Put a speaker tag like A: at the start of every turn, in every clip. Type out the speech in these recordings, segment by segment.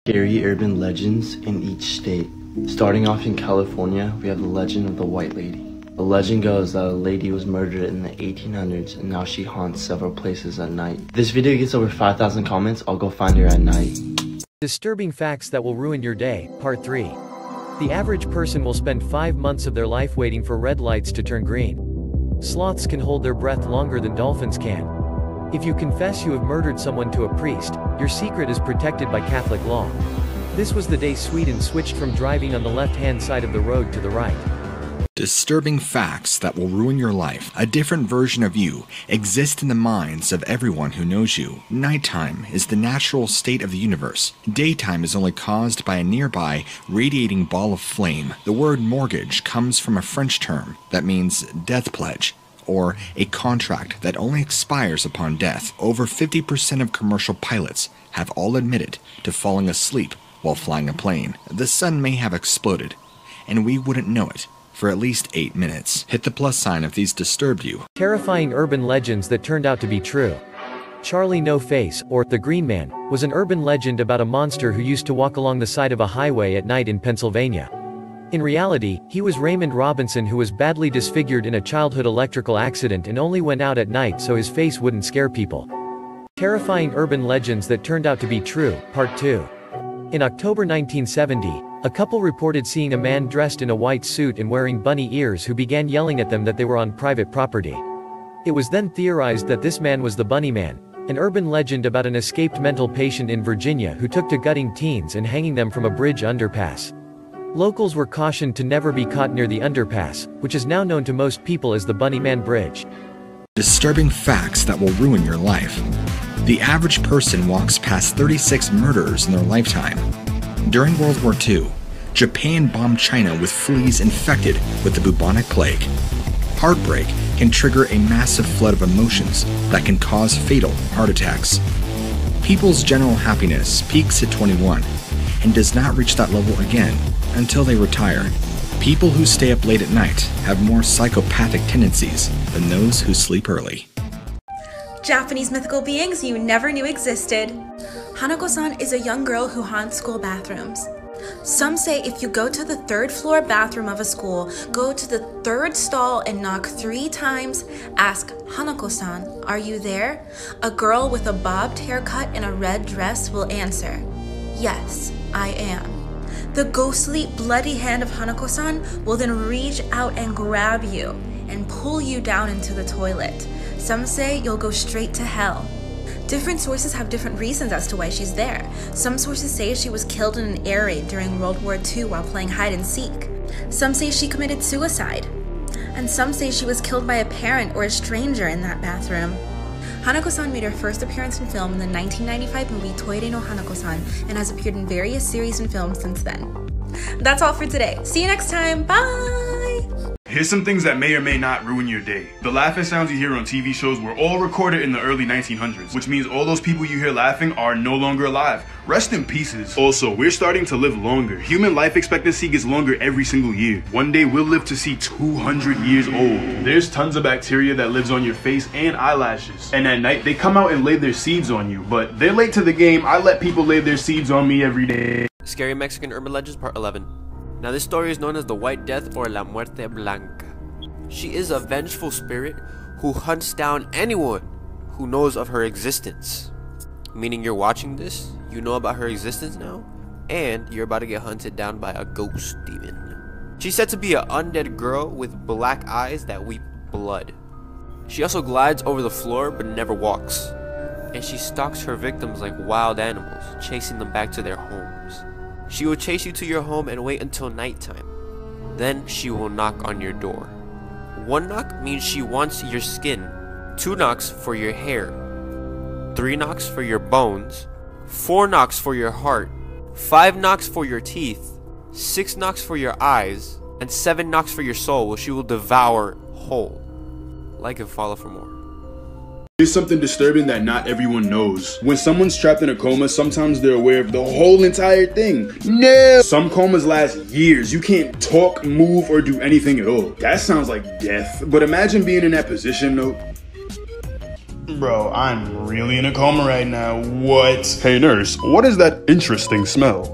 A: Scary urban legends in each state. Starting off in California, we have the legend of the White Lady. The legend goes that a lady was murdered in the 1800s and now she haunts several places at night. If this video gets over 5,000 comments, I'll go find her at night.
B: Disturbing facts that will ruin your day, Part 3. The average person will spend 5 months of their life waiting for red lights to turn green. Sloths can hold their breath longer than dolphins can. If you confess you have murdered someone to a priest, your secret is protected by Catholic law. This was the day Sweden switched from driving on the left-hand side of the road to the right.
C: Disturbing facts that will ruin your life. A different version of you exists in the minds of everyone who knows you. Nighttime is the natural state of the universe. Daytime is only caused by a nearby radiating ball of flame. The word mortgage comes from a French term that means death pledge, or a contract that only expires upon death. Over 50% of commercial pilots have all admitted to falling asleep while flying a plane. The sun may have exploded, and we wouldn't know it for at least 8 minutes. Hit the plus sign if these disturbed you.
B: Terrifying urban legends that turned out to be true. Charlie No Face, or the Green Man, was an urban legend about a monster who used to walk along the side of a highway at night in Pennsylvania. In reality, he was Raymond Robinson, who was badly disfigured in a childhood electrical accident and only went out at night so his face wouldn't scare people. Terrifying urban legends that turned out to be true, Part 2. In October 1970, a couple reported seeing a man dressed in a white suit and wearing bunny ears who began yelling at them that they were on private property. It was then theorized that this man was the Bunny Man, an urban legend about an escaped mental patient in Virginia who took to gutting teens and hanging them from a bridge underpass. Locals were cautioned to never be caught near the underpass, which is now known to most people as the Bunny Man Bridge.
C: Disturbing facts that will ruin your life. The average person walks past 36 murders in their lifetime. During World War II, Japan bombed China with fleas infected with the bubonic plague. Heartbreak can trigger a massive flood of emotions that can cause fatal heart attacks. People's general happiness peaks at 21 and does not reach that level again until they retire. People who stay up late at night have more psychopathic tendencies than those who sleep early.
D: Japanese mythical beings you never knew existed. Hanako-san is a young girl who haunts school bathrooms. Some say if you go to the 3rd floor bathroom of a school, go to the 3rd stall and knock 3 times, ask Hanako-san, are you there? A girl with a bobbed haircut and a red dress will answer, yes, I am. The ghostly, bloody hand of Hanako-san will then reach out and grab you and pull you down into the toilet. Some say you'll go straight to hell. Different sources have different reasons as to why she's there. Some sources say she was killed in an air raid during World War II while playing hide and seek. Some say she committed suicide. And some say she was killed by a parent or a stranger in that bathroom. Hanako-san made her first appearance in film in the 1995 movie Toire no Hanako-san and has appeared in various series and films since then. That's all for today. See you next time. Bye!
E: Here's some things that may or may not ruin your day. The laughing sounds you hear on TV shows were all recorded in the early 1900s, which means all those people you hear laughing are no longer alive. Rest in pieces. Also, we're starting to live longer. Human life expectancy gets longer every single year. One day we'll live to see 200 years old. There's tons of bacteria that lives on your face and eyelashes. And at night, they come out and lay their seeds on you. But they're late to the game. I let people lay their seeds on me every day.
F: Scary Mexican Urban Legends Part 11. Now this story is known as the White Death or La Muerte Blanca. She is a vengeful spirit who hunts down anyone who knows of her existence. Meaning you're watching this, you know about her existence now, and you're about to get hunted down by a ghost demon. She's said to be an undead girl with black eyes that weep blood. She also glides over the floor but never walks. And she stalks her victims like wild animals, chasing them back to their homes. She will chase you to your home and wait until nighttime. Then she will knock on your door. 1 knock means she wants your skin. 2 knocks for your hair. 3 knocks for your bones. 4 knocks for your heart. 5 knocks for your teeth. 6 knocks for your eyes. And 7 knocks for your soul, which she will devour whole. Like and follow for more.
E: Here's something disturbing that not everyone knows. When someone's trapped in a coma, sometimes they're aware of the whole entire thing. No! Some comas last years. You can't talk, move, or do anything at all. That sounds like death. But imagine being in that position though. Bro, I'm really in a coma right now. What? Hey nurse, what is that interesting smell?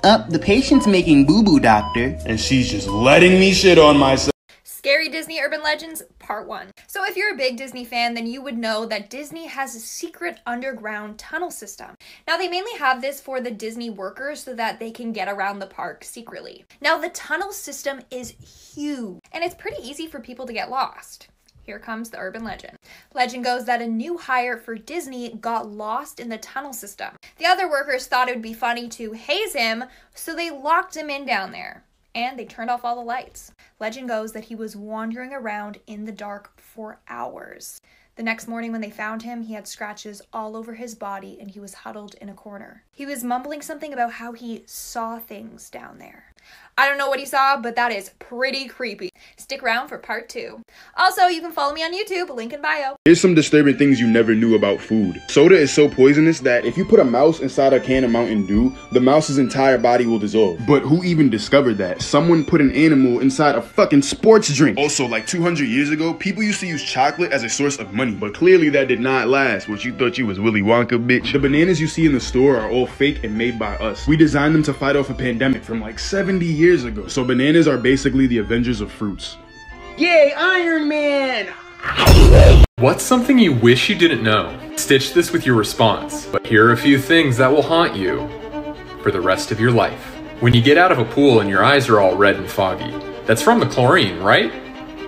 G: The patient's making boo-boo, doctor.
E: And she's just letting me shit on myself.
H: Scary Disney Urban Legends, Part 1. So if you're a big Disney fan, then you would know that Disney has a secret underground tunnel system. Now, they mainly have this for the Disney workers so that they can get around the park secretly. Now, the tunnel system is huge, and it's pretty easy for people to get lost. Here comes the urban legend. Legend goes that a new hire for Disney got lost in the tunnel system. The other workers thought it would be funny to haze him, so they locked him in down there. And they turned off all the lights. Legend goes that he was wandering around in the dark for hours. The next morning when they found him, he had scratches all over his body and he was huddled in a corner. He was mumbling something about how he saw things down there. I don't know what he saw, but that is pretty creepy. Stick around for part 2. Also, you can follow me on YouTube, link in bio.
E: Here's some disturbing things you never knew about food. Soda is so poisonous that if you put a mouse inside a can of Mountain Dew, the mouse's entire body will dissolve. But who even discovered that? Someone put an animal inside a fucking sports drink. Also, like 200 years ago, people used to use chocolate as a source of money. But clearly that did not last. What, you thought you was Willy Wonka, bitch? The bananas you see in the store are all fake and made by us. We designed them to fight off a pandemic from like 70 years ago. So bananas are basically the Avengers of fruits.
G: Yay, Iron Man!
I: What's something you wish you didn't know? Stitch this with your response. But here are a few things that will haunt you for the rest of your life. When you get out of a pool and your eyes are all red and foggy, that's from the chlorine, right?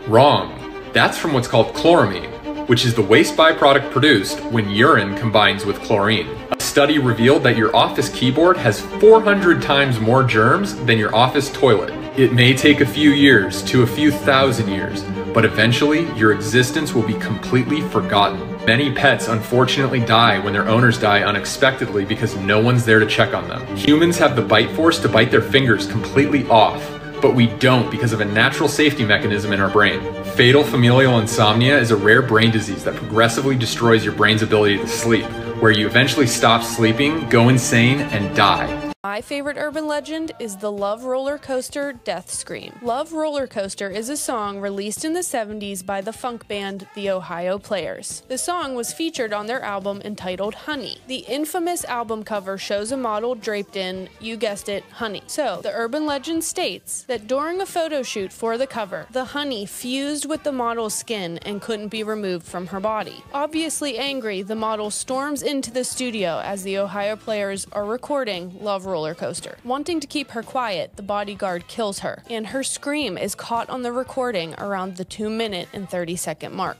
I: Wrong. That's from what's called chloramine, which is the waste byproduct produced when urine combines with chlorine. A study revealed that your office keyboard has 400 times more germs than your office toilet. It may take a few years to a few thousand years, but eventually your existence will be completely forgotten. Many pets unfortunately die when their owners die unexpectedly because no one's there to check on them. Humans have the bite force to bite their fingers completely off, but we don't because of a natural safety mechanism in our brain. Fatal familial insomnia is a rare brain disease that progressively destroys your brain's ability to sleep, where you eventually stop sleeping, go insane, and die.
J: My favorite urban legend is the Love Roller Coaster Death Scream. Love Roller Coaster is a song released in the 70s by the funk band The Ohio Players. The song was featured on their album entitled Honey. The infamous album cover shows a model draped in, you guessed it, honey. So, the urban legend states that during a photo shoot for the cover, the honey fused with the model's skin and couldn't be removed from her body. Obviously angry, the model storms into the studio as the Ohio Players are recording Love Roller Coaster. Wanting to keep her quiet, the bodyguard kills her, and her scream is caught on the recording around the 2-minute and 30-second mark.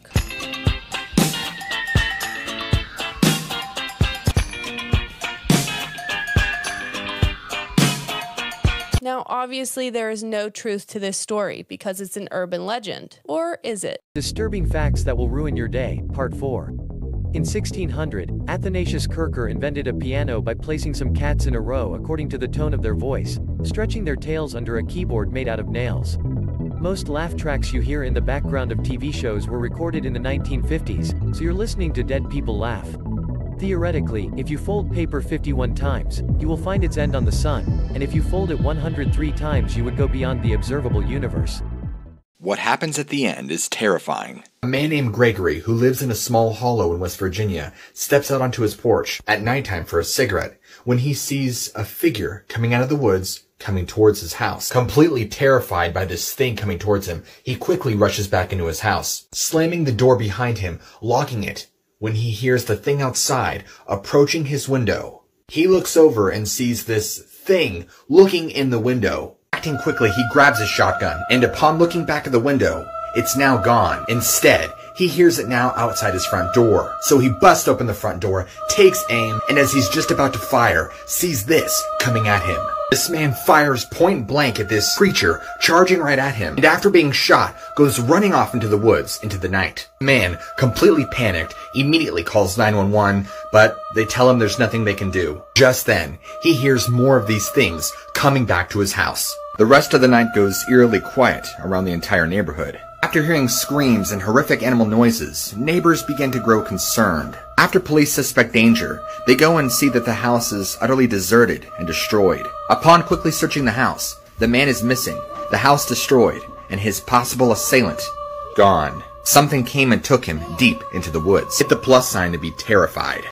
J: Now, obviously, there is no truth to this story because it's an urban legend. Or is it?
B: Disturbing facts that will ruin your day, Part 4. In 1600, Athanasius Kircher invented a piano by placing some cats in a row according to the tone of their voice, stretching their tails under a keyboard made out of nails. Most laugh tracks you hear in the background of TV shows were recorded in the 1950s, so you're listening to dead people laugh. Theoretically, if you fold paper 51 times, you will find its end on the sun, and if you fold it 103 times you would go beyond the observable universe.
C: What happens at the end is terrifying. A man named Gregory, who lives in a small hollow in West Virginia, steps out onto his porch at nighttime for a cigarette when he sees a figure coming out of the woods coming towards his house. Completely terrified by this thing coming towards him, he quickly rushes back into his house, slamming the door behind him, locking it, when he hears the thing outside approaching his window. He looks over and sees this thing looking in the window. Acting quickly, he grabs his shotgun, and upon looking back at the window, it's now gone. Instead, he hears it now outside his front door. So he busts open the front door, takes aim, and as he's just about to fire, sees this coming at him. This man fires point blank at this creature, charging right at him, and after being shot, goes running off into the woods, into the night. The man, completely panicked, immediately calls 911, but they tell him there's nothing they can do. Just then, he hears more of these things coming back to his house. The rest of the night goes eerily quiet around the entire neighborhood. After hearing screams and horrific animal noises, neighbors begin to grow concerned. After police suspect danger, they go and see that the house is utterly deserted and destroyed. Upon quickly searching the house, the man is missing, the house destroyed, and his possible assailant gone. Something came and took him deep into the woods. Hit the plus sign to be terrified.